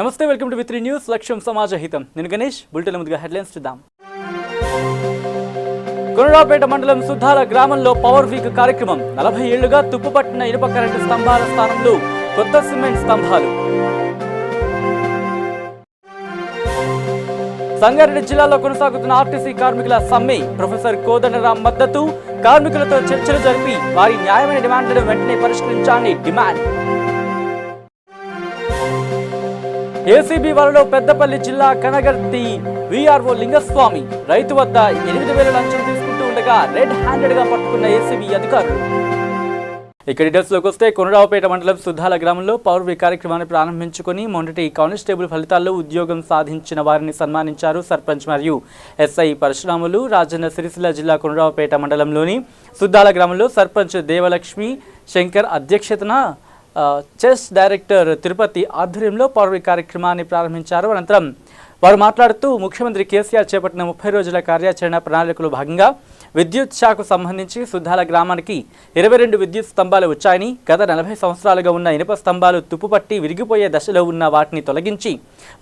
నమస్తే, welcome to వి3 news. లక్ష్యం సమాజ హితం. నేను గణేష్. బులెటిన్ ముందుగా హెడ్లైన్స్ చూద్దాం. కొనరావుపేట మండలం సుద్దాల గ్రామంలో పవర్ వీక్ కార్యక్రమం. 40 ఏళ్లుగా తుప్పుపట్టిన ఇనుప కరెంటు స్తంభాల స్థానంలో కొత్త సిమెంట్ స్తంభాలు. సంగారెడ్డి జిల్లాలో కొనసాగుతున్న ఆర్టీసీ కార్మికుల సమ్మె. ప్రొఫెసర్ కోదండరాం మద్దతు. కార్మికులతో చర్చలు జరిపి వారి న్యాయమైన డిమాండ్లను వెంటనే పరిష్కరించాలని డిమాండ్. ఏసీబీ వలలో పెద్దపల్లి జిల్లా కనగర్తి వీఆర్ఓ లింగస్వామి రైతు వద్ద 8,000 లంచం తీసుకుంటూ ఉండగా రెడ్ హ్యాండెడ్ గా పట్టుకున్న ఏసీబీ అధికారులు. ఇక డీటెయిల్స్ లోకి వస్తే, కొనరావుపేట మండలం సుద్దాల గ్రామంలో పవర్ వీక్ కార్యక్రమాన్ని ప్రారంభించుకుని మొన్నటి కానిస్టేబుల్ ఫలితాల్లో ఉద్యోగం సాధించిన వారిని సన్మానించారు సర్పంచ్ మరియు ఎస్ఐ పరశురాములు. రాజన్న సిరిసిల్ల జిల్లా కొనరావుపేట మండలంలోని సుద్దాల గ్రామంలో సర్పంచ్ దేవలక్ష్మి శంకర్ అధ్యక్షతన చెస్ డైరెక్టర్ తిరుపతి ఆధ్వర్యంలో పవర్ వీక్ కార్యక్రమాన్ని ప్రారంభించారు. అనంతరం వారు మాట్లాడుతూ ముఖ్యమంత్రి కేసీఆర్ చేపట్టిన 30 రోజుల కార్యాచరణ ప్రణాళికలో భాగంగా విద్యుత్ శాఖకు సంబంధించి సుద్దాల గ్రామానికి 22 విద్యుత్ స్తంభాలు వచ్చాయని, గత 40 సంవత్సరాలుగా ఉన్న ఇనుప స్తంభాలు తుప్పుపట్టి విరిగిపోయే దశలో ఉన్న వాటిని తొలగించి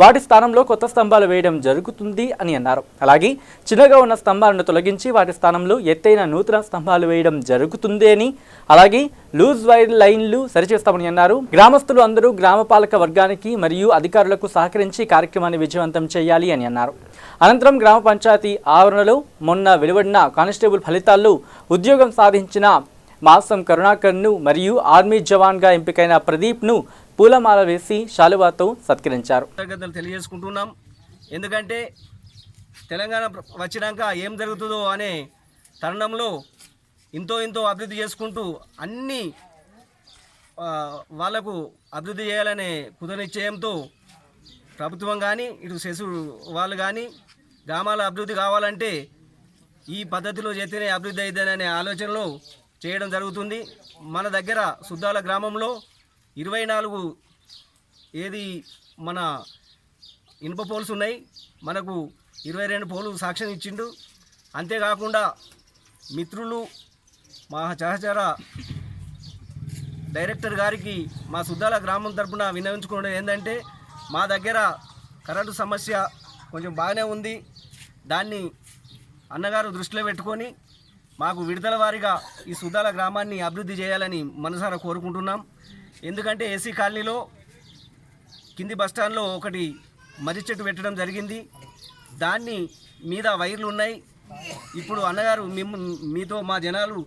వాటి స్థానంలో కొత్త స్తంభాలు వేయడం జరుగుతుంది అని అన్నారు. అలాగే చిన్నగా ఉన్న స్తంభాలను తొలగించి వాటి స్థానంలో ఎత్తైన నూతన స్తంభాలు వేయడం జరుగుతుంది అని, అలాగే లూజ్ వైర్ లైన్లు సరిచేస్తామని అన్నారు. గ్రామస్తులు అందరూ గ్రామపాలక వర్గానికి మరియు అధికారులకు సహకరించి కార్యక్రమాన్ని విజయవంతం చేయాలి అని అన్నారు. అనంతరం గ్రామ పంచాయతీ ఆవరణలో మొన్న వెలువడిన కానిస్టేబుల్ ఫలితాల్లో ఉద్యోగం సాధించిన మాసం కరుణాకర్ను మరియు ఆర్మీ జవాన్గా ఎంపికైన ప్రదీప్ను పూలమాల వేసి శాలువాతో సత్కరించారు. తెలియజేసుకుంటున్నాం. ఎందుకంటే తెలంగాణ వచ్చినాక ఏం జరుగుతుందో అనే తరుణంలో ఇంతో అభివృద్ధి చేసుకుంటూ అన్ని వాళ్లకు అభివృద్ధి చేయాలనే కృతనిశ్చయంతో ప్రభుత్వం కానీ ఇటు సెసు వాళ్ళు కానీ గ్రామాల అభివృద్ధి కావాలంటే ఈ పద్ధతిలో చేస్తేనే అభివృద్ధి అవుతుందనే ఆలోచనలో చేయడం జరుగుతుంది. మన దగ్గర సుద్దాల గ్రామంలో 24 మన ఇనుప పోల్స్ ఉన్నాయి. మనకు 22 పోలు సాక్ష్యం ఇచ్చిండు. అంతేకాకుండా మిత్రులు మా సహచర డైరెక్టర్ గారికి మా సుద్దాల గ్రామం తరఫున విన్నవించుకోవడం ఏంటంటే, మా దగ్గర కరెంటు సమస్య కొంచెం బాగానే ఉంది. దాన్ని అన్నగారు దృష్టిలో పెట్టుకొని మాకు విడుదల వారీగా ఈ సుద్దాల గ్రామాన్ని అభివృద్ధి చేయాలని మనసారా కోరుకుంటున్నాం. ఎందుకంటే ఏసీ కాలనీలో కింది బస్టాండ్లో ఒకటి మర్రి చెట్టు పెట్టడం జరిగింది. దాన్ని మీద వైర్లు ఉన్నాయి. ఇప్పుడు అన్నగారు మీతో మా జనాలు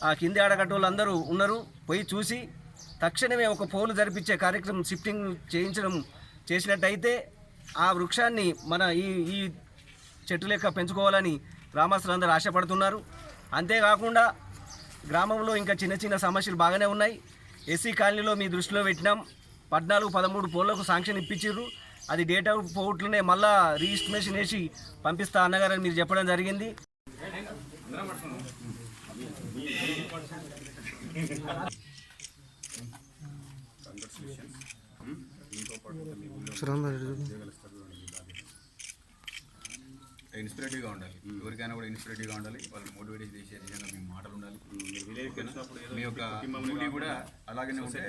ఆ కింది ఆడగట్టోళ్ళు అందరూ ఉన్నారు, పోయి చూసి తక్షణమే ఒక పోలు జరిపించే కార్యక్రమం షిఫ్టింగ్ చేసినట్టయితే ఆ వృక్షాన్ని మన ఈ చెట్టు లెక్క పెంచుకోవాలని గ్రామస్తులందరూ ఆశపడుతున్నారు. అంతేకాకుండా గ్రామంలో ఇంకా చిన్న సమస్యలు బాగానే ఉన్నాయి. ఎస్సీ కాలనీలో మీ దృష్టిలో పెట్టినాం. 14-13 పోళ్లకు శాంక్షన్ ఇప్పించారు. అది డేట్ అవుట్ పోవట్లోనే మళ్ళా రిజిస్ట్రేషన్ వేసి పంపిస్తా అన్నగారని మీరు చెప్పడం జరిగింది. ఇన్స్పిరేటివ్గా ఉండాలి. ఎవరికైనా కూడా ఇన్స్పిరేటివ్గా ఉండాలి. వాళ్ళని మోటివేట్ చేసే విధంగా మీ మాటలు ఉండాలి. మీ యొక్క డ్యూటీ కూడా అలాగనే ఉంటే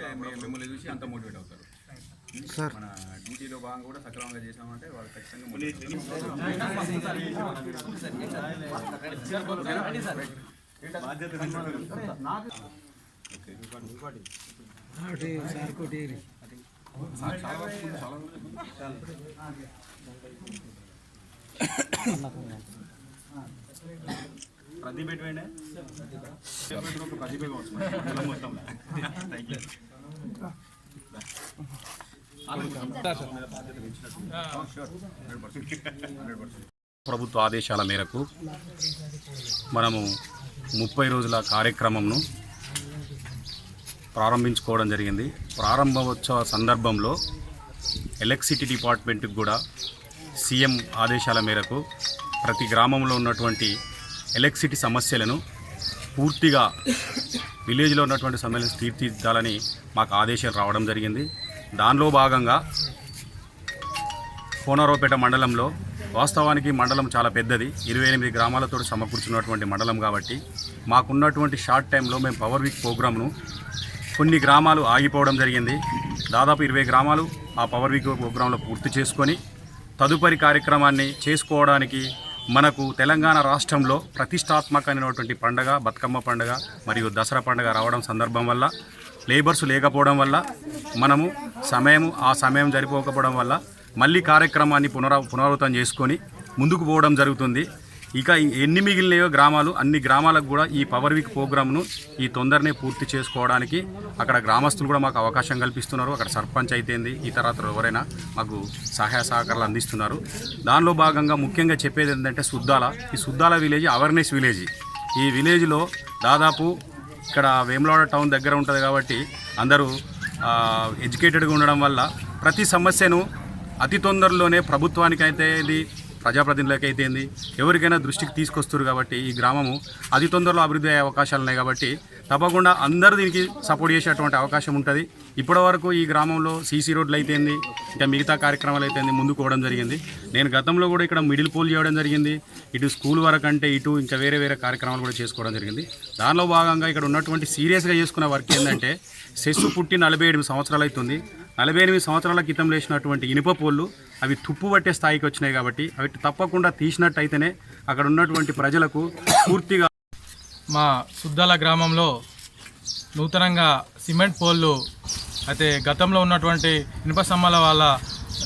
మిమ్మల్ని చూసి అంత మోటివేట్ అవుతారు. మన డ్యూటీలో భాగంగా కూడా సక్రమంగా చేసామంటే వాళ్ళు ఖచ్చితంగా ప్రదీప్ పెట్టండి. ప్రభుత్వ ఆదేశాల మేరకు మనము 30 రోజుల కార్యక్రమంను ప్రారంభించుకోవడం జరిగింది. ప్రారంభోత్సవ సందర్భంలో ఎలక్ట్రిసిటీ డిపార్ట్మెంట్కి కూడా సీఎం ఆదేశాల మేరకు ప్రతి గ్రామంలో ఉన్నటువంటి ఎలక్ట్రిసిటీ సమస్యలను పూర్తిగా విలేజ్లో ఉన్నటువంటి సమస్యలను తీర్చిదిద్దాలని మాకు ఆదేశాలు రావడం జరిగింది. దానిలో భాగంగా కోనరావుపేట మండలంలో వాస్తవానికి మండలం చాలా పెద్దది, 28 గ్రామాలతో సమకూర్చున్నటువంటి మండలం కాబట్టి మాకున్నటువంటి షార్ట్ టైంలో మేము పవర్ వీక్ ప్రోగ్రామ్ను కొన్ని గ్రామాలు ఆగిపోవడం జరిగింది. దాదాపు 20 గ్రామాలు ఆ పవర్ వీక్ ప్రోగ్రాంలో పూర్తి చేసుకొని తదుపరి కార్యక్రమాన్ని చేసుకోవడానికి మనకు తెలంగాణ రాష్ట్రంలో ప్రతిష్టాత్మకమైనటువంటి పండుగ బతుకమ్మ పండుగ మరియు దసరా పండుగ రావడం సందర్భం వల్ల లేబర్స్ లేకపోవడం వల్ల మనము ఆ సమయం సరిపోకపోవడం వల్ల మళ్ళీ కార్యక్రమాన్ని పునరావృతం చేసుకొని ముందుకు పోవడం జరుగుతుంది. ఇక ఎన్ని మిగిలినయో గ్రామాలు అన్ని గ్రామాలకు కూడా ఈ పవర్ వీక్ ప్రోగ్రామ్ను ఈ తొందరనే పూర్తి చేసుకోవడానికి అక్కడ గ్రామస్తులు కూడా మాకు అవకాశం కల్పిస్తున్నారు. అక్కడ సర్పంచ్ అయితేంది ఇతరత్ర ఎవరైనా మాకు సహాయ సహకారాలు అందిస్తున్నారు. దానిలో భాగంగా ముఖ్యంగా చెప్పేది ఏంటంటే ఈ సుద్దాల విలేజ్ అవేర్నెస్ విలేజ్. ఈ విలేజ్లో దాదాపు ఇక్కడ వేములవాడ టౌన్ దగ్గర ఉంటుంది కాబట్టి అందరూ ఎడ్యుకేటెడ్గా ఉండడం వల్ల ప్రతి సమస్యను అతి తొందరలోనే ప్రభుత్వానికైతే ఇది ప్రజాప్రతినిధులకి అయితే ఎవరికైనా దృష్టికి తీసుకొస్తారు కాబట్టి ఈ గ్రామము అతి తొందరలో అభివృద్ధి అయ్యే అవకాశాలు ఉన్నాయి కాబట్టి తప్పకుండా అందరూ దీనికి సపోర్ట్ చేసేటువంటి అవకాశం ఉంటుంది. ఇప్పటి వరకు ఈ గ్రామంలో సీసీ రోడ్లు అయితేంది ఇంకా మిగతా కార్యక్రమాలు అయితేంది ముందుకు పోవడం జరిగింది. నేను గతంలో కూడా ఇక్కడ మిడిల్ పోల్ చేయడం జరిగింది. ఇటు స్కూల్ వరకు అంటే ఇటు ఇంకా వేరే కార్యక్రమాలు కూడా చేసుకోవడం జరిగింది. దానిలో భాగంగా ఇక్కడ ఉన్నటువంటి సీరియస్గా చేసుకున్న వర్క్ ఏంటంటే సెస్సు పుట్టి 47 సంవత్సరాలు అవుతుంది. 48 సంవత్సరాల క్రితం లేచినటువంటి ఇనుప పోళ్ళు అవి తుప్పు పట్టే స్థాయికి వచ్చినాయి కాబట్టి అవి తప్పకుండా తీసినట్టయితేనే అక్కడ ఉన్నటువంటి ప్రజలకు పూర్తిగా. మా సుద్దాల గ్రామంలో నూతనంగా సిమెంట్ పోళ్ళు అయితే గతంలో ఉన్నటువంటి ఇనుప స్తంభాల వల్ల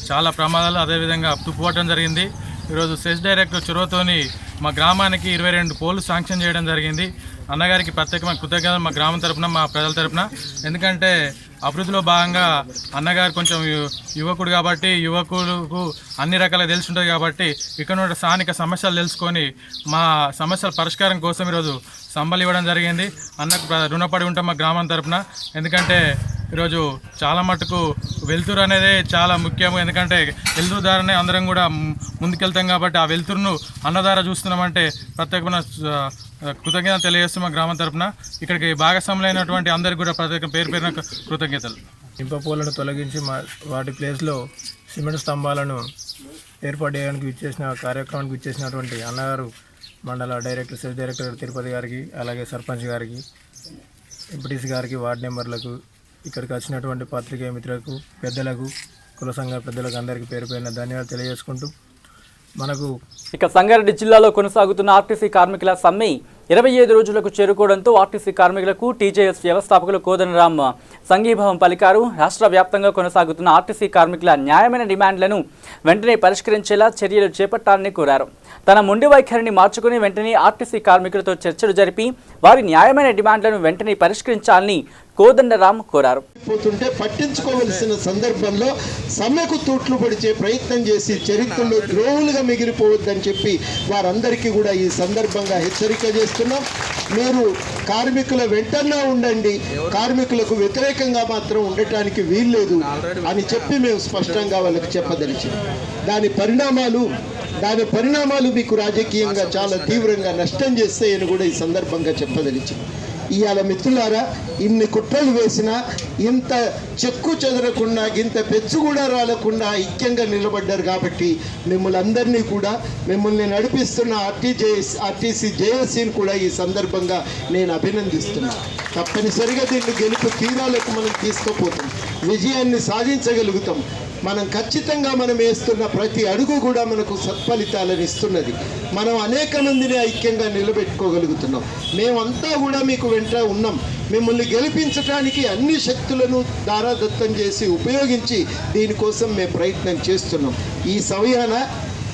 చాలా ప్రమాదాలు అదేవిధంగా తుప్పు పట్టడం జరిగింది. ఈరోజు సెస్ డైరెక్టర్ చొరవతోని మా గ్రామానికి 22 పోళ్ళు శాంక్షన్ చేయడం జరిగింది. అన్నగారికి ప్రత్యేకమైన కృతజ్ఞతలు మా గ్రామం తరపున మా ప్రజల తరపున. ఎందుకంటే అభివృద్ధిలో భాగంగా అన్నగారు కొంచెం యువకుడు కాబట్టి యువకులకు అన్ని రకాలుగా తెలిసి ఉంటుంది కాబట్టి ఇక్కడ ఉన్న స్థానిక సమస్యలు తెలుసుకొని మా సమస్యల పరిష్కారం కోసం ఈరోజు సంబలు ఇవ్వడం జరిగింది. అన్నకు రుణపడి ఉంటాం మా గ్రామం తరపున. ఎందుకంటే ఈరోజు చాలా మటుకు వెలుతురు అనేది చాలా ముఖ్యం. ఎందుకంటే వెలుతురు ద్వారానే అందరం కూడా ముందుకెళ్తాం కాబట్టి ఆ వెలుతురును అన్న ద్వారా చూస్తున్నామంటే ప్రత్యేకమైన కృతజ్ఞత తెలియజేస్తున్నాం మా గ్రామం తరపున. ఇక్కడికి భాగస్వాములైనటువంటి అందరికీ కూడా ప్రత్యేక పేరున కృతజ్ఞతలు. ఇనుప పోలను తొలగించి వాటి ప్లేస్లో సిమెంట్ స్తంభాలను ఏర్పాటు చేయడానికి కార్యక్రమానికి ఇచ్చేసినటువంటి అన్నగారు మండల డైరెక్టర్ సెస్ డైరెక్టర్ తిరుపతి గారికి అలాగే సర్పంచ్ గారికి ఎంపీటీసీ గారికి వార్డు మెంబర్లకు ఇక్కడికి వచ్చినటువంటి పాత్రికేయ మిత్రులకు పెద్దలకు కుల సంఘ పెద్దలకు అందరికీ పేరుపైన ధన్యవాదాలు తెలియజేసుకుంటూ ఇక సంగారెడ్డి జిల్లాలో కొనసాగుతున్న ఆర్టీసీ కార్మికుల సమ్మె 25 రోజులకు చేరుకోవడంతో ఆర్టీసీ కార్మికులకు టీజేఎస్ వ్యవస్థాపకులు కోదండరాం సంఘీభావం పలికారు. రాష్ట్ర వ్యాప్తంగా కొనసాగుతున్న ఆర్టీసీ కార్మికుల న్యాయమైన డిమాండ్లను వెంటనే పరిష్కరించేలా చర్యలు చేపట్టాలని కోరారు. తన మొండి వైఖరిని మార్చుకుని వెంటనే ఆర్టీసీ కార్మికులతో చర్చలు జరిపి వారి న్యాయమైన డిమాండ్లను వెంటనే పరిష్కరించాలని కోదండరాం కోరారు. పట్టించుకోవలసిన సందర్భంలో సమ్మెకు తూట్లు పడిచే ప్రయత్నం చేసి చరిత్రలో ద్రోహులుగా మిగిలిపోవద్దని చెప్పి వారందరికీ కూడా ఈ సందర్భంగా హెచ్చరిక చేస్తున్నాం. మీరు కార్మికుల వెంటనే ఉండండి, కార్మికులకు వ్యతిరేకంగా మాత్రం ఉండటానికి వీల్లేదు అని చెప్పి మేము స్పష్టంగా వాళ్ళకి చెప్పదలిచాం. దాని పరిణామాలు మీకు రాజకీయంగా చాలా తీవ్రంగా నష్టం చేస్తాయని కూడా ఈ సందర్భంగా చెప్పదలిచాం. ఇవాళ మిత్రులారా, ఇన్ని కుట్రలు వేసినా ఇంత చెక్కు చెదరకుండా ఇంత పెచ్చు కూడా రాలకుండా ఐక్యంగా నిలబడ్డారు కాబట్టి మిమ్మల్ని నడిపిస్తున్న ఆర్టీసీ జేఏసీని కూడా ఈ సందర్భంగా నేను అభినందిస్తున్నాను. తప్పనిసరిగా దీన్ని గెలుపు తీరాలకు మనం తీసుకుపోతాం, విజయాన్ని సాధించగలుగుతాం. మనం ఖచ్చితంగా మనం వేస్తున్న ప్రతి అడుగు కూడా మనకు సత్ఫలితాలను ఇస్తున్నది. మనం అనేక మందిని ఐక్యంగా నిలబెట్టుకోగలుగుతున్నాం. మేమంతా కూడా మీకు వెంట ఉన్నాం. మిమ్మల్ని గెలిపించడానికి అన్ని శక్తులను దారాదత్తం చేసి ఉపయోగించి దీనికోసం మేము ప్రయత్నం చేస్తున్నాం.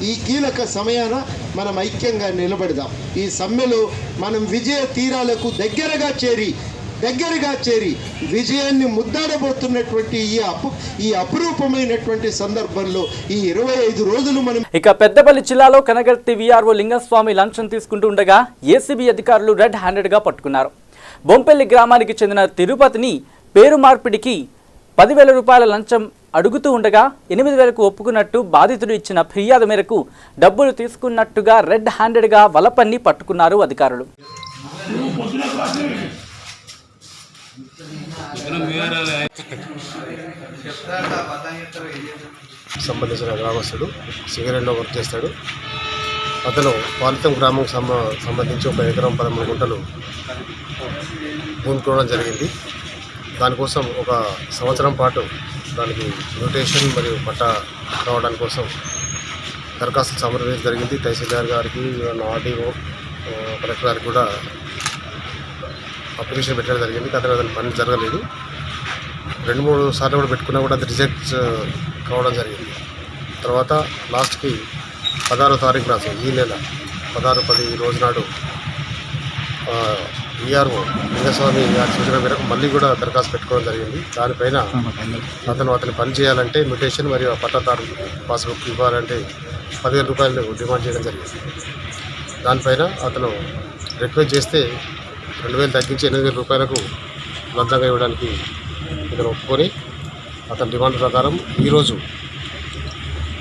ఈ కీలక సమయాన మనం ఐక్యంగా నిలబడదాం. ఈ సమ్మెలో మనం విజయ తీరాలకు దగ్గరగా చేరి విజయాన్ని ముద్దాడబోతున్నటువంటి ఈ అపురూపమైనటువంటి సందర్భంలో ఈ 25 రోజులు మనం. ఇక పెద్దపల్లి జిల్లాలో కనగర్తి వీఆర్ఓ లింగస్వామి లంచం తీసుకుంటూ ఉండగా ఏసీబీ అధికారులు రెడ్ హ్యాండెడ్ గా పట్టుకున్నారు. బొంపెల్లి గ్రామానికి చెందిన తిరుపతిని పేరు మార్పిడికి 10,000 రూపాయల లంచం అడుగుతూ ఉండగా 8,000కు ఒప్పుకున్నట్టు బాధితుడు ఇచ్చిన ఫిర్యాదు మేరకు డబ్బులు తీసుకున్నట్టుగా రెడ్ హ్యాండెడ్ గా వలపన్ని పట్టుకున్నారు అధికారులు. సంబంధించిన గ్రామస్తుడు సింగరేణిలో వర్క్ చేస్తాడు. అతను పాలితం గ్రామం సంబంధించి 1 ఎకరం 13 గుంటలు భూమి కొనడం జరిగింది. దానికోసం 1 సంవత్సరం పాటు దానికి మ్యూటేషన్ మరియు పట్టా రావడం కోసం దరఖాస్తులు సమర్పించడం జరిగింది. తహసీల్దార్ గారికి, ఆర్డీఓ, కలెక్టర్ గారికి కూడా అప్లికేషన్ పెట్టడం జరిగింది. కానీ దాని పని జరగలేదు. 2-3 సార్లు కూడా పెట్టుకున్నా కూడా అది రిజెక్ట్ కావడం జరిగింది. తర్వాత లాస్ట్కి 16వ తారీఖు రాసు ఈ నెల 16-10 ఈ రోజు నాడు ఈఆర్ఓ లింగస్వామి గారి సూచన మేరకు మళ్ళీ కూడా దరఖాస్తు పెట్టుకోవడం జరిగింది. దానిపైన అతని పని చేయాలంటే మ్యూటేషన్ మరియు పట్టాదారు పాస్బుక్ ఇవ్వాలంటే 10,000 రూపాయలు డిమాండ్ చేయడం జరిగింది. దానిపైన అతను రిక్వెస్ట్ చేస్తే 2,000 తగ్గించి 8,000 రూపాయలకు లంచంగా ఇవ్వడానికి ఇతను ఒప్పుకొని అతని డిమాండ్ ప్రకారం ఈరోజు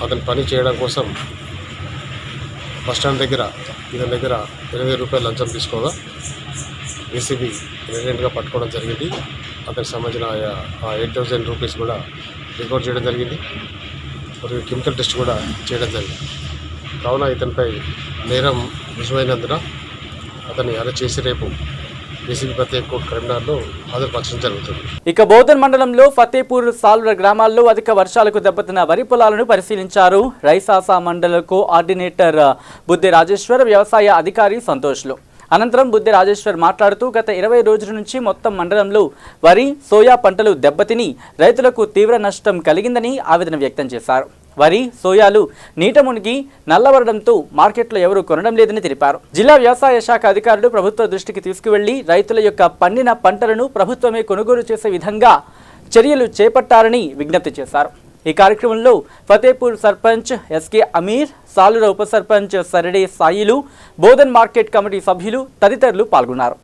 అతని పని చేయడం కోసం బస్టాండ్ దగ్గర ఇతని దగ్గర 8,000 రూపాయలు లంచం తీసుకోగా ఏసీబీ రెసిడెంట్గా పట్టుకోవడం జరిగింది. అతనికి సంబంధించిన 8,000 రూపీస్ కూడా రికార్డ్ చేయడం జరిగింది. మరియు కెమికల్ టెస్ట్ కూడా చేయడం జరిగింది. కావున ఇతనిపై నేరం రుజువైనందున అతన్ని అరెస్ట్ చేసి రేపు ఏసీబీ ప్రత్యేక కోర్టు కరీంనగర్లో హాజరుపరచడం జరుగుతుంది. ఇక బోధన్ మండలంలో ఫతేపూర్ సాల్వర్ గ్రామాల్లో అధిక వర్షాలకు దెబ్బతిన్న వరి పొలాలను పరిశీలించారు రైసాసా మండల కోఆర్డినేటర్ బుద్ధి రాజేశ్వర్, వ్యవసాయ అధికారి సంతోష్లు. అనంతరం బుద్ధి రాజేశ్వర్ మాట్లాడుతూ గత 20 రోజుల నుంచి మొత్తం మండలంలో వరి, సోయా పంటలు దెబ్బతిని రైతులకు తీవ్ర నష్టం కలిగిందని ఆవేదన వ్యక్తం చేశారు. వరి, సోయాలు నీట మునిగి నల్లబడడంతో మార్కెట్లో ఎవరూ కొనడం లేదని తెలిపారు. జిల్లా వ్యవసాయ శాఖ అధికారులు ప్రభుత్వ దృష్టికి తీసుకువెళ్లి రైతుల యొక్క పండిన పంటలను ప్రభుత్వమే కొనుగోలు చేసే విధంగా చర్యలు చేపట్టారని విజ్ఞప్తి చేశారు. ఈ కార్యక్రమంలో ఫతేపూర్ సర్పంచ్ ఎస్కే అమీర్, సాలుర ఉప సర్పంచ్ సరడే సాయిలు, బోధన్ మార్కెట్ కమిటీ సభ్యులు తదితరులు పాల్గొన్నారు.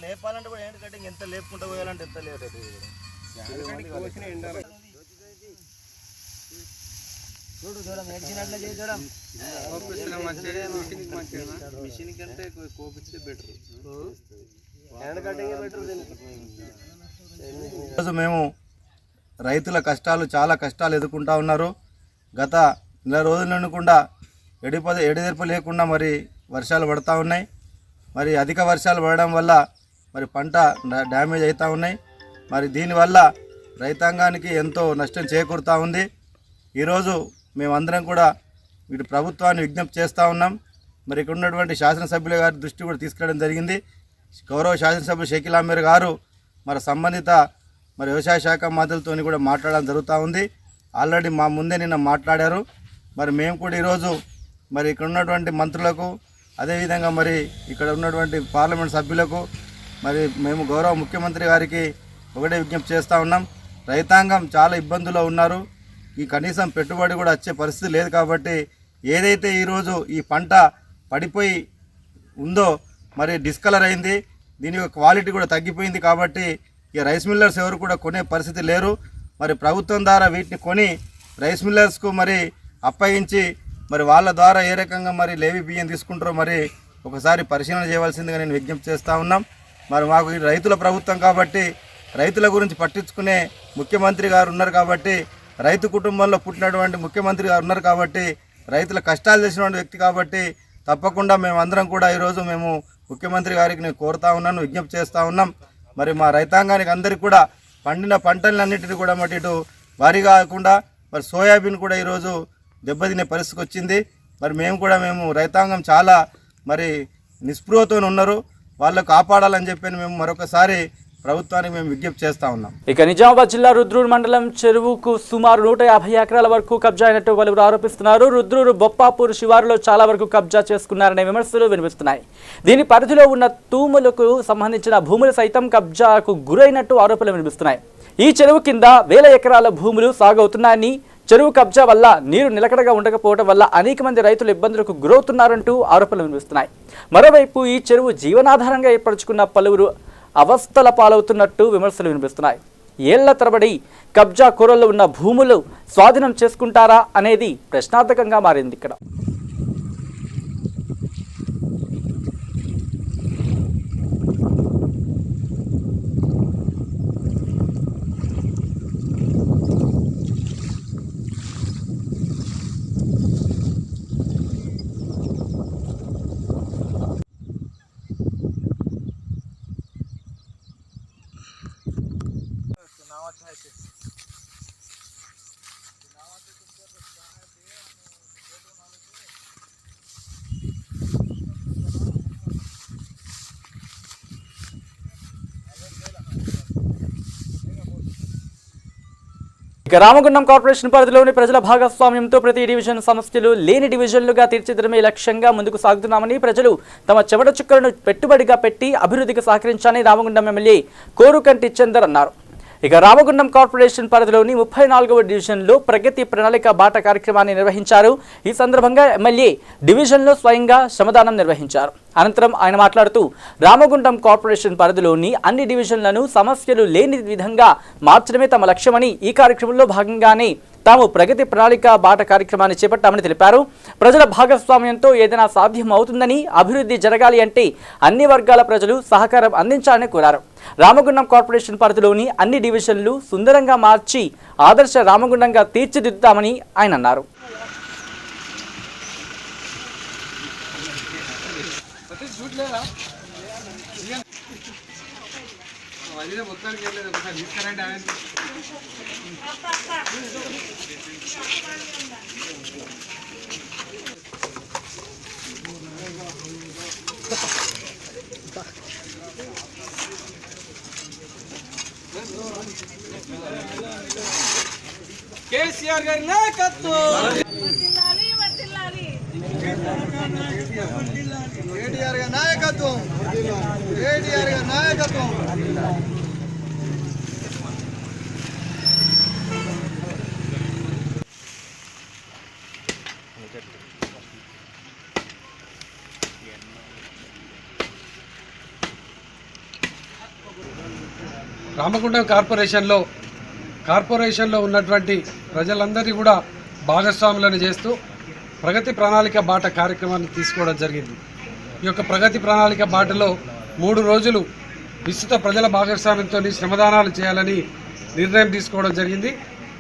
లేపాలంటే కూడా హ్యాండ్ కటింగ్ ఎంత లేపుకుంటూ పోయాలంటే ఎంత లేట్ మిషన్ కంటే కోపిస్తే బెటర్. Hand cutting better. ఈరోజు మేము రైతుల కష్టాలు, చాలా కష్టాలు ఎదుర్కొంటా ఉన్నారు. గత 4 రోజుల నుండి కూడా ఎడతెరిపి లేకుండా మరి వర్షాలు పడుతూ ఉన్నాయి. మరి అధిక వర్షాలు పడడం వల్ల మరి పంట డ్యామేజ్ అవుతూ ఉన్నాయి. మరి దీనివల్ల రైతాంగానికి ఎంతో నష్టం చేకూరుతూ ఉంది. ఈరోజు మేమందరం కూడా వీటి ప్రభుత్వాన్ని విజ్ఞప్తి చేస్తూ ఉన్నాం. మరి ఇక్కడ ఉన్నటువంటి శాసనసభ్యుల గారి దృష్టి కూడా తీసుకురావడం జరిగింది. గౌరవ శాసనసభ్యులు షకీల్ అమీర్ గారు మరి సంబంధిత మరి వ్యవసాయ శాఖ మంత్రులతో కూడా మాట్లాడడం జరుగుతూ ఉంది. ఆల్రెడీ మా ముందే నిన్న మాట్లాడారు. మరి మేము కూడా ఈరోజు మరి ఇక్కడ ఉన్నటువంటి మంత్రులకు, అదేవిధంగా మరి ఇక్కడ ఉన్నటువంటి పార్లమెంట్ సభ్యులకు మరి మేము గౌరవ ముఖ్యమంత్రి గారికి ఒకటే విజ్ఞప్తి చేస్తూ ఉన్నాం. రైతాంగం చాలా ఇబ్బందుల్లో ఉన్నారు. ఈ కనీసం పెట్టుబడి కూడా వచ్చే పరిస్థితి లేదు. కాబట్టి ఏదైతే ఈరోజు ఈ పంట పడిపోయి ఉందో మరి డిస్కలర్ అయింది, దీని యొక్క క్వాలిటీ కూడా తగ్గిపోయింది. కాబట్టి ఇక రైస్ మిల్లర్స్ ఎవరు కూడా కొనే పరిస్థితి లేరు. మరి ప్రభుత్వం ద్వారా వీటిని కొని రైస్ మిల్లర్స్కు మరి అప్పగించి మరి వాళ్ళ ద్వారా ఏ రకంగా మరి లేవి బియ్యం తీసుకుంటారో మరి ఒకసారి పరిశీలన చేయవలసిందిగా నేను విజ్ఞప్తి చేస్తూ ఉన్నాం. మరి మాకు ఈ రైతుల ప్రభుత్వం కాబట్టి రైతుల గురించి పట్టించుకునే ముఖ్యమంత్రి గారు ఉన్నారు. కాబట్టి రైతు కుటుంబంలో పుట్టినటువంటి ముఖ్యమంత్రి గారు ఉన్నారు. కాబట్టి రైతుల కష్టాలు తెలిసినటువంటి వ్యక్తి కాబట్టి తప్పకుండా మేమందరం కూడా ఈరోజు మేము ముఖ్యమంత్రి గారికి నేను కోరుతా ఉన్నాను, విజ్ఞప్తి చేస్తూ ఉన్నాం. మరి మా రైతాంగానికి అందరికీ కూడా పండిన పంటలన్నింటినీ కూడా మరి ఇటు వరి కాకుండా మరి సోయాబీన్ కూడా ఈరోజు దెబ్బతినే పరిస్థితికి వచ్చింది. మరి మేము రైతాంగం చాలా మరి నిస్పృహతో ఉన్నారు. వాళ్ళు కాపాడాలని చెప్పి మేము మరొకసారి ప్రభుత్వానికి మేము విజ్ఞప్తి చేస్తూ ఉన్నాం. ఇక నిజామాబాద్ జిల్లా రుద్రూరు మండలం చెరువుకు సుమారు 150 ఎకరాల వరకు కబ్జా అయినట్టు పలువురు ఆరోపిస్తున్నారు. రుద్రూరు బొప్పాపూర్ శివారులో చాలా వరకు కబ్జా చేసుకున్నారనే విమర్శలు వినిపిస్తున్నాయి. దీని పరిధిలో ఉన్న తూములకు సంబంధించిన భూములు సైతం కబ్జాకు గురైనట్టు ఆరోపణలు వినిపిస్తున్నాయి. ఈ చెరువు కింద 1000 ఎకరాల భూములు సాగవుతున్నాయని, చెరువు కబ్జా వల్ల నీరు నిలకడగా ఉండకపోవడం వల్ల అనేక మంది రైతులు ఇబ్బందులకు గురవుతున్నారంటూ ఆరోపణలు వినిపిస్తున్నాయి. మరోవైపు ఈ చెరువు జీవనాధారంగా ఏర్పరచుకున్న పలువురు అవస్థల పాలవుతున్నట్టు విమర్శలు వినిపిస్తున్నాయి. ఏళ్ల తరబడి కబ్జా కూరల్లో ఉన్న భూములు స్వాధీనం చేసుకుంటారా అనేది ప్రశ్నార్థకంగా మారింది. ఇక్కడ ఇక రామగుండం కార్పొరేషన్ పరిధిలోని ప్రజల భాగస్వామ్యంతో ప్రతి డివిజన్ సమస్యలు లేని డివిజన్లుగా తీర్చిదిద్దడమే లక్ష్యంగా ముందుకు సాగుతున్నామని ప్రజలు తమ చెమట చుక్కలను పెట్టుబడిగా పెట్టి అభివృద్ధికి సహకరించాలని రామగుండం ఎమ్మెల్యే కోరుకంటి చందర్ అన్నారు. ఇక రామగుండం కార్పొరేషన్ పరిధిలోని 34వ డివిజన్లో ప్రగతి ప్రణాళిక బాట కార్యక్రమాన్ని నిర్వహించారు. ఈ సందర్భంగా ఎమ్మెల్యే డివిజన్లో స్వయంగా శ్రమదానం నిర్వహించారు. అనంతరం ఆయన మాట్లాడుతూ రామగుండం కార్పొరేషన్ పరిధిలోని అన్ని డివిజన్లను సమస్యలు లేని విధంగా మార్చడమే తమ లక్ష్యమని, ఈ కార్యక్రమంలో భాగంగానే తాము ప్రగతి ప్రణాళిక బాట కార్యక్రమాన్ని చేపట్టామని తెలిపారు. ప్రజల భాగస్వామ్యంతో ఏదైనా సాధ్యం అవుతుందని, అభివృద్ధి జరగాలి అంటే అన్ని వర్గాల ప్రజలు సహకారం అందించాలని కోరారు. రామగుండం కార్పొరేషన్ పరిధిలోని అన్ని డివిజన్లు సుందరంగా మార్చి ఆదర్శ రామగుండంగా తీర్చిదిద్దుతామని ఆయన అన్నారు. కేసీఆర్ గారి నాయకత్వం, కేటీఆర్ గారి నాయకత్వం, కేటీఆర్ గారి నాయకత్వం. రామగుండం కార్పొరేషన్లో ఉన్నటువంటి ప్రజలందరినీ కూడా భాగస్వాములను చేస్తూ ప్రగతి ప్రణాళిక బాట కార్యక్రమాన్ని తీసుకోవడం జరిగింది. ఈ యొక్క ప్రగతి ప్రణాళిక బాటలో 3 రోజులు విస్తృత ప్రజల భాగస్వామ్యంతో శ్రమదానాలు చేయాలని నిర్ణయం తీసుకోవడం జరిగింది.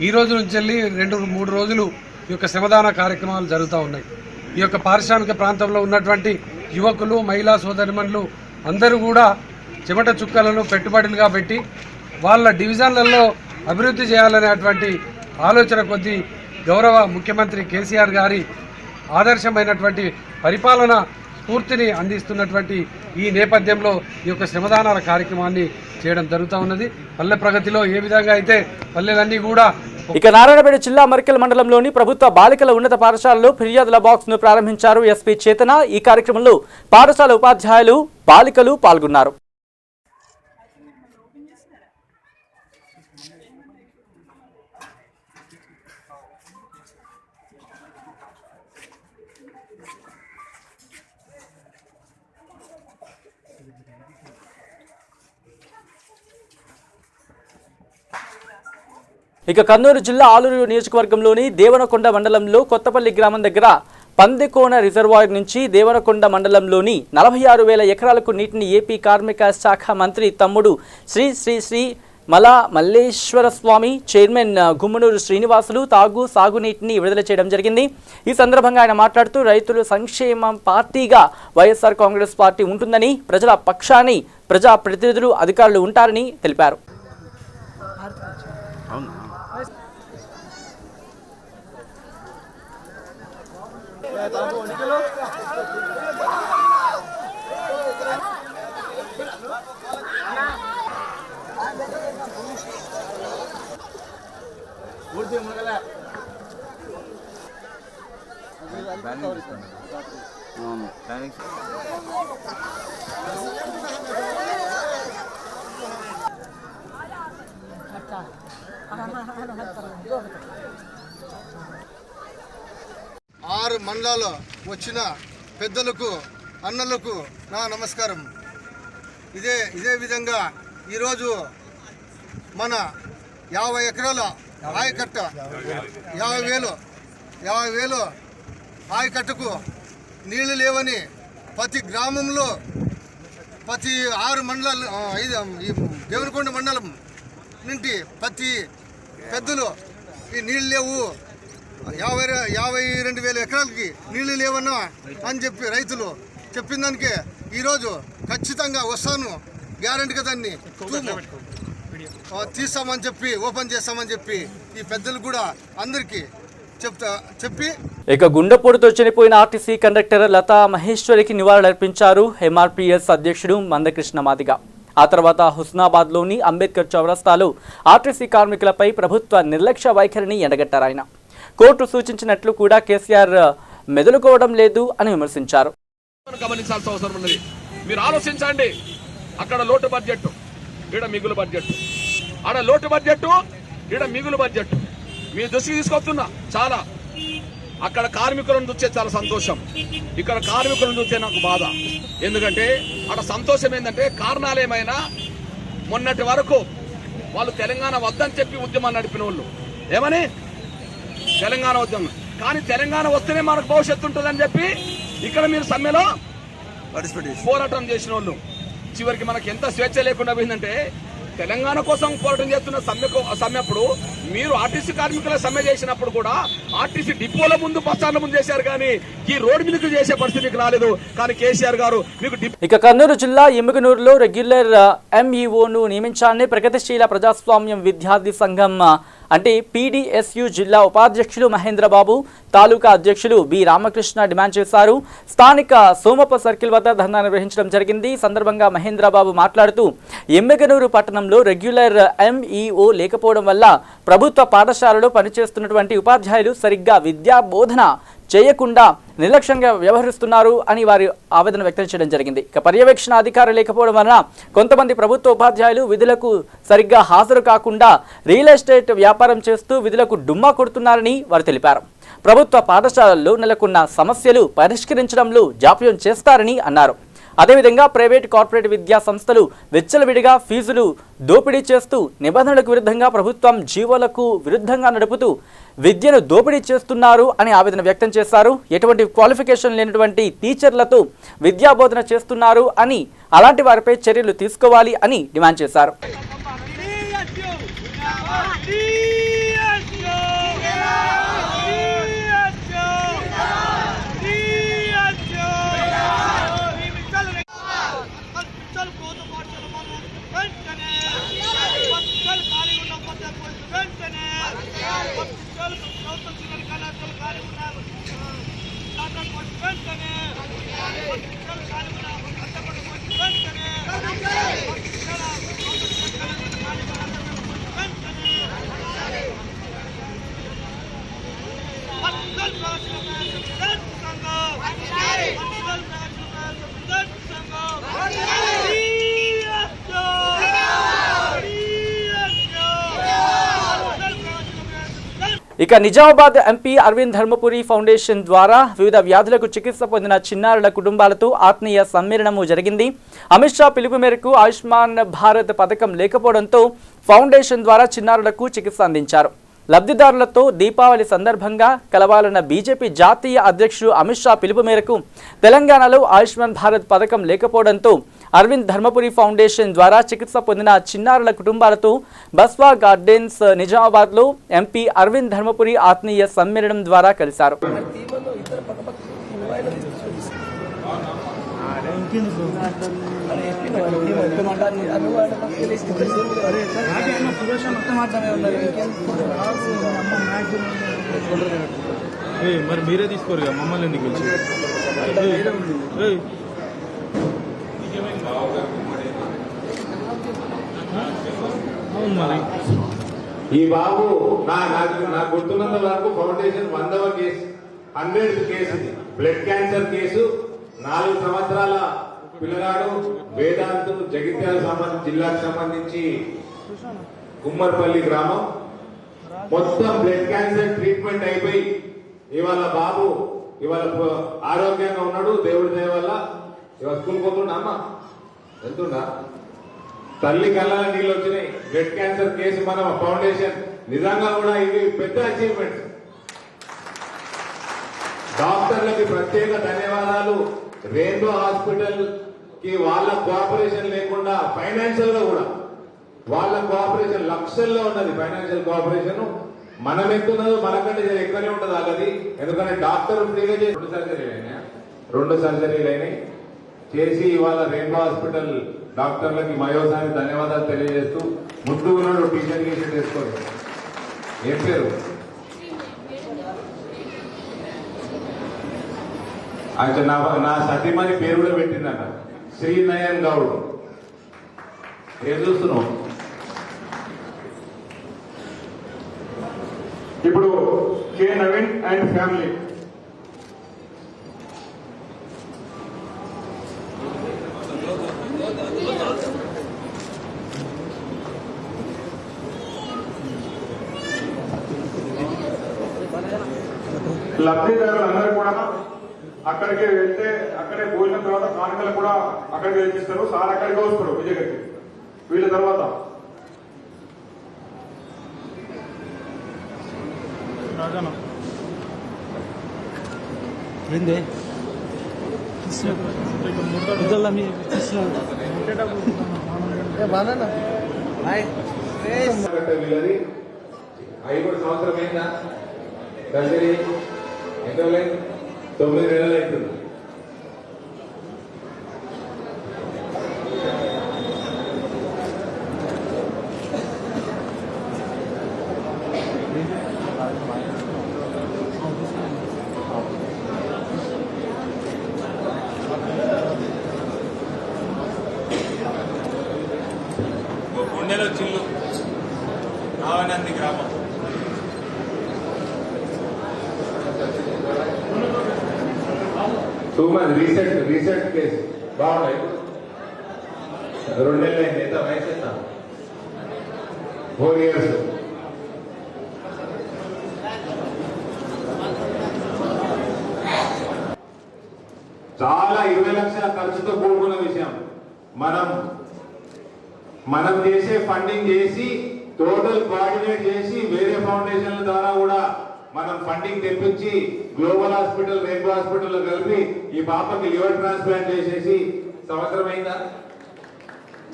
ఈ రోజు నుంచి వెళ్ళి 2-3 రోజులు ఈ యొక్క శ్రమదాన కార్యక్రమాలు జరుగుతూ ఉన్నాయి. ఈ యొక్క పారిశ్రామిక ప్రాంతంలో ఉన్నటువంటి యువకులు, మహిళా సోదరిమణులు అందరూ కూడా చెమట చుక్కలను పెట్టుబడులుగా పెట్టి వాళ్ళ డివిజన్లలో అభివృద్ధి చేయాలనేటువంటి ఆలోచన కొద్దీ గౌరవ ముఖ్యమంత్రి కేసీఆర్ గారి ఆదర్శమైనటువంటి పరిపాలన స్ఫూర్తిని అందిస్తున్నటువంటి ఈ నేపథ్యంలో ఈ యొక్క శ్రమదానాల కార్యక్రమాన్ని చేయడం జరుగుతూ ఉన్నది. పల్లె ప్రగతిలో ఏ విధంగా అయితే పల్లెలన్నీ కూడా. ఇక నారాయణపేట జిల్లా మరికల్ మండలంలోని ప్రభుత్వ బాలికల ఉన్నత పాఠశాలలో ఫిర్యాదుల బాక్స్ ను ప్రారంభించారు ఎస్పీ చేతన. ఈ కార్యక్రమంలో పాఠశాల ఉపాధ్యాయులు, బాలికలు పాల్గొన్నారు. ఇక కర్నూలు జిల్లా ఆలూరు నియోజకవర్గంలోని దేవనకొండ మండలంలో కొత్తపల్లి గ్రామం దగ్గర పందెకోన రిజర్వాయర్ నుంచి దేవనకొండ మండలంలోని 46,000 ఎకరాలకు నీటిని ఏపీ కార్మిక శాఖ మంత్రి తమ్ముడు శ్రీ మల్లేశ్వర స్వామి, చైర్మన్ గుమ్మనూరు శ్రీనివాసులు సాగునీటిని విడుదల చేయడం జరిగింది. ఈ సందర్భంగా ఆయన మాట్లాడుతూ రైతులు సంక్షేమ పార్టీగా వైఎస్ఆర్ కాంగ్రెస్ పార్టీ ఉంటుందని, ప్రజల పక్షాన్ని ప్రజా ప్రతినిధులు, అధికారులు ఉంటారని తెలిపారు. ఆరు మండలాల్లో వచ్చిన పెద్దలకు, అన్నలకు నా నమస్కారం. ఇదే విధంగా ఈరోజు మన 50 ఎకరాల ఆయకట్ట 50,000 ఆయకట్టుకు నీళ్లు లేవని ప్రతి గ్రామంలో, ప్రతి 6 మండలాలు, ఈ దేవనకొండ మండలం నుండి ప్రతి పెద్దలు ఈ నీళ్ళు లేవు, 52,000 ఎకరాలకి నీళ్లు లేవన్నా అని చెప్పి రైతులు చెప్పిన దానికే ఈరోజు ఖచ్చితంగా వస్తాను, గ్యారెంటీగా దాన్ని తీస్తామని చెప్పి ఓపెన్ చేస్తామని చెప్పి ఈ పెద్దలు కూడా అందరికీ చెప్పి ఇక గుండెపోటుతో చనిపోయిన ఆర్టీసీ కండక్టర్ లతా మహేశ్వరికి నివాళులర్పించారు ఎంఆర్పీఎస్ అధ్యక్షుడు మందకృష్ణ మాదిగ. ఆ తర్వాత హుస్నాబాద్లోని అంబేద్కర్ చౌరస్తాలో ఆర్టీసీ కార్మికులపై ప్రభుత్వ నిర్లక్ష్య వైఖరిని ఎండగట్టారు. ఆయన కోర్టు సూచించినట్లు కూడా కేసీఆర్ మెదులుకోవడం లేదు అని విమర్శించారు. గమనించాల్సిన అవసరం ఉన్నది. మీరు ఆలోచించండి, అక్కడ లోటు బడ్జెట్, ఈడ మిగులు బడ్జెట్, ఆడ లోటు బడ్జెట్, ఈడ మిగులు బడ్జెట్. మీ దృష్టికి తీసుకొస్తున్నా. చాలా అక్కడ కార్మికులను చూస్తే చాలా సంతోషం, ఇక్కడ కార్మికులను చూస్తే నాకు బాధ. ఎందుకంటే అక్కడ సంతోషం ఏంటంటే కారణాలు ఏమైనా మొన్నటి వరకు వాళ్ళు తెలంగాణ వద్దని చెప్పి ఉద్యమం నడిపిన వాళ్ళు, ఏమని తెలంగాణ ఉద్యమం, కానీ తెలంగాణ వస్తేనే మనకు భవిష్యత్తు ఉంటుందని చెప్పి ఇక్కడ మీరు సమ్మెలో పోరాటం చేసిన వాళ్ళు చివరికి మనకి ఎంత స్వేచ్ఛ లేకుండా పోయిందంటే తెలంగాణ కోసం పోరాటం చేస్తున్న సమ్మెప్పుడు మీరు ఆర్టీసీ కార్మికుల సమ్మె చేసినప్పుడు కూడా ఆర్టీసీ డిపోల ముందు బస్టాండ్ల ముందు చేశారు, కానీ ఈ రోడ్డు మీదకి చేసే పరిస్థితికి రాలేదు. కానీ కేసీఆర్ గారు మీకు ఇక కర్నూలు జిల్లా ఎమ్మిగనూరులో రెగ్యులర్ ఎంఈఓను నియమించాలని ప్రగతిశీల ప్రజాస్వామ్యం విద్యార్థి సంఘం అంటే పీడీఎస్యు జిల్లా ఉపాధ్యక్షులు మహేంద్రబాబు, తాలూకా అధ్యక్షులు బి రామకృష్ణ డిమాండ్ చేశారు. స్థానిక సోమప్ప సర్కిల్ వద్ద ధర్నా నిర్వహించడం జరిగింది. ఈ సందర్భంగా మహేంద్రబాబు మాట్లాడుతూ ఎమ్మిగనూరు పట్టణంలో రెగ్యులర్ ఎంఈఓ లేకపోవడం వల్ల ప్రభుత్వ పాఠశాలలో పనిచేస్తున్నటువంటి ఉపాధ్యాయులు సరిగ్గా విద్యా బోధన చేయకుండా నిర్లక్ష్యంగా వ్యవహరిస్తున్నారు అని వారు ఆవేదన వ్యక్తం చేయడం జరిగింది. ఇక పర్యవేక్షణ అధికారులు లేకపోవడం వలన కొంతమంది ప్రభుత్వ ఉపాధ్యాయులు విధులకు సరిగ్గా హాజరు కాకుండా రియల్ ఎస్టేట్ వ్యాపారం చేస్తూ విధులకు డుమ్మా కొడుతున్నారని వారు తెలిపారు. ప్రభుత్వ పాఠశాలల్లో నెలకొన్న సమస్యలు పరిష్కరించడంలో జాప్యం చేస్తారని అన్నారు. అదేవిధంగా ప్రైవేట్ కార్పొరేట్ విద్యా సంస్థలు విచ్చలవిడిగా ఫీజులు దోపిడీ చేస్తూ నిబంధనలకు విరుద్ధంగా ప్రభుత్వం జీవోలకు విరుద్ధంగా నడుపుతూ విద్యను దోపిడీ చేస్తున్నారు అని ఆవేదన వ్యక్తం చేశారు. ఎటువంటి క్వాలిఫికేషన్ లేనటువంటి టీచర్లతో విద్యాబోధన చేస్తున్నారు అని, అలాంటి వారిపై చర్యలు తీసుకోవాలి అని డిమాండ్ చేశారు. ఇక నిజామాబాద్ ఎంపీ అరవింద్ ధర్మపురి ఫౌండేషన్ ద్వారా వివిధ వ్యాధులకు చికిత్స పొందిన చిన్నారుల కుటుంబాలతో ఆత్మీయ సమ్మేళనము జరిగింది. అమిత్ షా పిలుపు మేరకు ఆయుష్మాన్ భారత్ పథకం లేకపోవడంతో ఫౌండేషన్ ద్వారా చిన్నారులకు చికిత్స అందించారు. లబ్ధిదారులతో దీపావళి సందర్భంగా కలవాలన్న బీజేపీ జాతీయ అధ్యక్షుడు అమిత్ షా పిలుపు మేరకు తెలంగాణలో ఆయుష్మాన్ భారత్ పథకం లేకపోవడంతో అరవింద్ ధర్మపురి ఫౌండేషన్ ద్వారా చికిత్స పొందిన చిన్నారుల కుటుంబాలతో బస్వా గార్డెన్స్ నిజామాబాద్లో ఎంపీ అరవింద్ ధర్మపురి ఆత్మీయ సమ్మేళనం ద్వారా కలిశారు. మరి మీరే తీసుకోరు మమ్మల్ని ఎందుకు ఈ బాబు నాకు గుర్తున్నంత వరకు ఫౌండేషన్ 100వ case 100th case blood cancer case 4 సంవత్సరాల పిల్లగాడు వేదాంతు జగిత్యాల జిల్లాకు సంబంధించి కుమ్మర్పల్లి గ్రామం మొత్తం బ్లడ్ క్యాన్సర్ ట్రీట్మెంట్ అయిపోయి ఇవాళ బాబు ఇవాళ ఆరోగ్యంగా ఉన్నాడు. దేవుడి దయ వల్ల ఇవాళ స్కూల్ పోతున్నా అమ్మ వెళ్తుండా తల్లి కళ్ళ నీళ్ళు వచ్చినాయి. బ్లడ్ క్యాన్సర్ కేసు మన ఫౌండేషన్ నిజంగా కూడా ఇది పెద్ద అచీవ్మెంట్. డాక్టర్లకి ప్రత్యేక ధన్యవాదాలు. రెయిన్బో హాస్పిటల్ కి వాళ్ళ కోఆపరేషన్ లేకుండా ఫైనాన్షియల్ గా కూడా వాళ్ళ కోఆపరేషన్ లక్షల్లో ఉన్నది. ఫైనాన్షియల్ కోఆపరేషన్ మనం ఎంతున్నదో మనకంటే ఎక్కువనే ఉంటుంది అలాది. ఎందుకంటే డాక్టర్ ఫ్రీగా చేసి 2 సర్జరీలు అయినాయి చేసి ఇవాళ రెయిన్బో హాస్పిటల్ డాక్టర్లకి మయోసారి ధన్యవాదాలు తెలియజేస్తూ ముందు ఉన్నాడు టీషర్ట్ గీషర్ట్ వేసుకోండి. ఏం పేరు? అయితే నా సతీమణి పేరు కూడా పెట్టిందన్న, శ్రీనయన్ గౌడ్. ఏం చూస్తున్నావు? ఇప్పుడు కె నవీన్ అండ్ ఫ్యామిలీ. లబ్ధిదారులందరూ కూడా అక్కడికి వెళ్తే అక్కడే భోజనం తర్వాత కానుకలు కూడా అక్కడికి వెళ్తిస్తారు. సార్ అక్కడికి వస్తారు విజయగట్టి. వీళ్ళ తర్వాత వీళ్ళది 5 సంవత్సరం అయిందా సర్జరీ? ఎంత 9 నెలలు అవుతుంది. గుండెలో చిల్లు రావనంది గ్రామం. రీసెంట్ కేసు బాగున్నాయి. 2 నెలలు అయింది. ఎంత వయసు? ఎంత? 4 years. చాలా 20 లక్షల ఖర్చుతో కూడుకున్న విషయం. మనం చేసే ఫండింగ్ చేసి టోటల్ కోఆర్డినేట్ చేసి వేరే ఫౌండేషన్ల ద్వారా కూడా మనం ఫండింగ్ తెప్పించి గ్లోబల్ హాస్పిటల్, రెయిన్బో హాస్పిటల్ కలిపి ఈ పాపకి లివర్ ట్రాన్స్ప్లాంట్ చేసేసి సంవత్సరం అయిందా?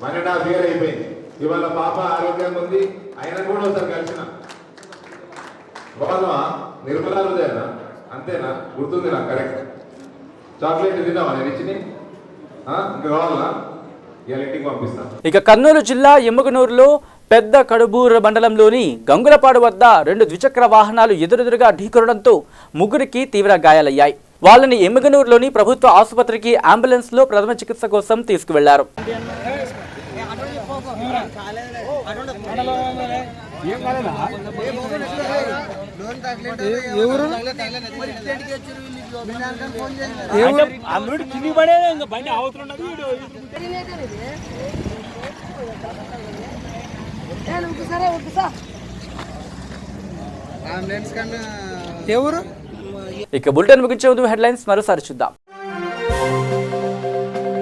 1.5 years అయిపోయింది. ఇవాళ పాప ఆరోగ్యంగా ఉంది. ఆయన కూడా ఒకసారి కలిసిన బాగున్నా నిర్మలా హృదయనా? అంతేనా? గుర్తుంది నాకు కరెక్ట్. చాక్లెట్ తిన్నావా నేను ఇచ్చి? ఇంకా కావాలా? ఇంటికి పంపిస్తాను. ఇక కర్నూలు జిల్లా ఎమ్మగనూరులో పెద్ద కడుబూరు మండలంలోని గంగులపాడు వద్ద 2 ద్విచక్ర వాహనాలు ఎదురెదురుగా ఢీకొనడంతో 3కి తీవ్ర గాయాలయ్యాయి. వాళ్ళని ఎమ్మగనూరులోని ప్రభుత్వ ఆసుపత్రికి అంబులెన్స్ లో ప్రథమ చికిత్స కోసం తీసుకువెళ్లారు. ఇక బులెటిన్ ముగించే ముందు హెడ్లైన్స్ మరోసారి చూద్దాం.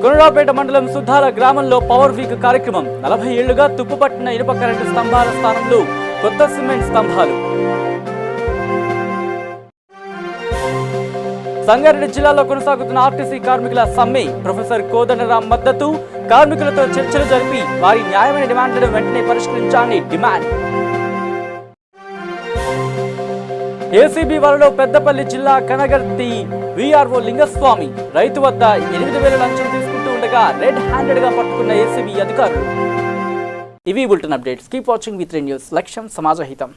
కొనరాపేట మండలం సుద్దాల గ్రామంలో పవర్ వీక్ కార్యక్రమం. 40 ఏళ్లుగా తుప్పుపట్టిన ఇనుప కరెంటు స్తంభాల స్థానంలో కొత్త సిమెంట్ స్తంభాలు. సంగారెడ్డి జిల్లాలో కొనసాగుతున్న ఆర్టీసీ కార్మికుల సమ్మె. ప్రొఫెసర్ కోదండరాం మద్దతు. కార్మికులతో చర్చలు జరిపి వారి న్యాయమైన డిమాండ్లను వెంటనే పరిష్కరించాలని డిమాండ్. ఏసీబీ వలలో పెద్దపల్లి జిల్లా కనగర్తి వీఆర్ఓ లింగస్వామి రైతు వద్ద 8,000 లంచం తీసుకుంటూ ఉండగా రెడ్ హ్యాండెడ్ గా పట్టుకున్న ఏసీబీ అధికారులు. ఇవి bulletin updates. Keep watching V3 news. లక్ష్యం సమాజహితం.